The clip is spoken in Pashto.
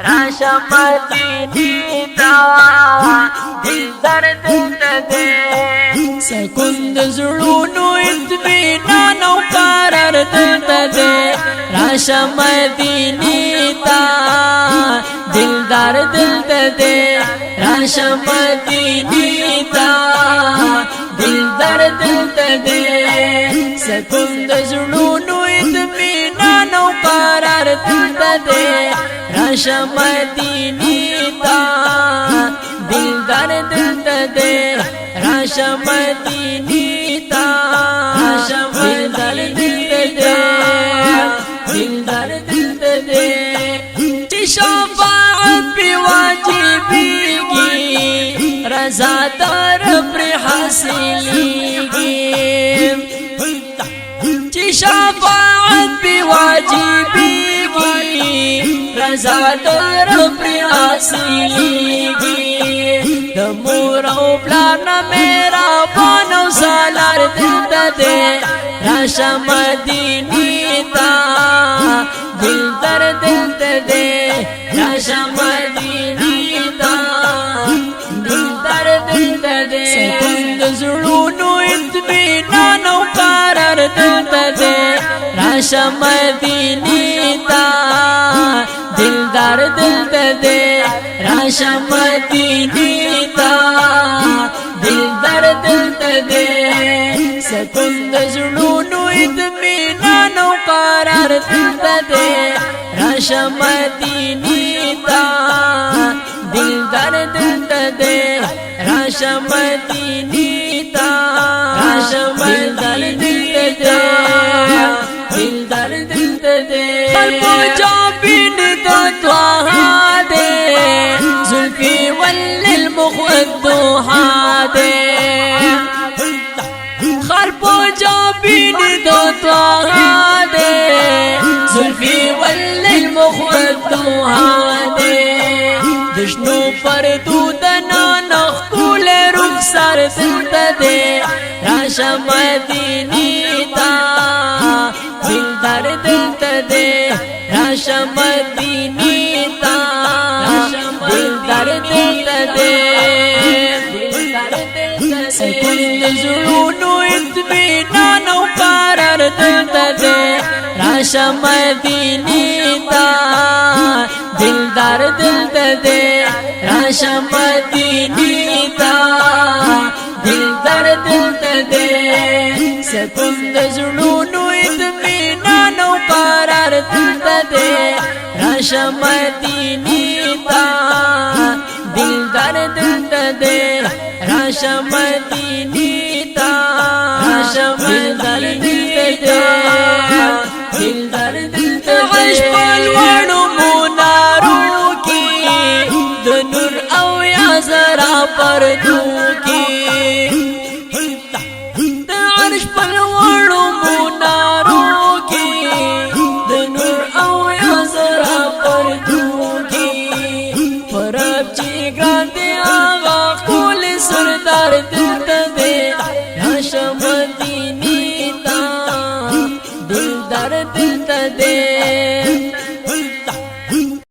راشا مدینی تا دل درد دے سکون د زړونو اطمینان او قرار دلته دی راشه مدینې ته دلدار دلته دی راشه مدینې ته دلدار دلته دی سکون د زړونو اطمینان او قرار دلته دی راشه مدینې ته دلدار دلته دی راشه مدینې ته راشه مدینې ته دلدار دلته دی چې شفاعت پې واجبېږي رضا در پرې حاصلېږي چې شفاعت پې واجبېږي رضا در پرې حاصلېږي د مور او پلار نه مهربان او سالار دلته دی راشه مدینې ته دلدار دلته دی راشه مدینې ته دلدار دلته دی سکون د زړونو اطمینان او قرار دلته دی راشه مدینې ته دلدار دلته دی راشه مدینې ته دلدار دلته دی سکون د زړونو اطمینان او قرار دلته دی راشه مدینې ته دلدار دلته دی راشه مدینې ته راشه مدینې ته دلدار دلته دی خلقو جابین د طه دی زلفی والمخ الضحى دی خلقو جابین د طه دی زلفی والمخ الضحى دی دشنو پردو دنان خکول رخسار دلته دی راشه مدینې ته دلدار دلته دی راشه مدینې ته دلدار دلته دی سکون د زړونو اطمینان او قرار دلته دی راشه مدینې ته دلدار دلته دی راشه مدینې ته دلدار دلته دی سکون د زړونو اطمینان او قرار دلته دی راشه مدینې ته دلدار دلته دی راشه مدینې ته راشه مدینې ته دلدار دلته عشق پلوړو منارو کې د نور او یا زرا پردو کې د عرش پلوړو منارو کې د نور او یا زرا پردو کې پرب چې ګران دی آغا خپل سردار دلته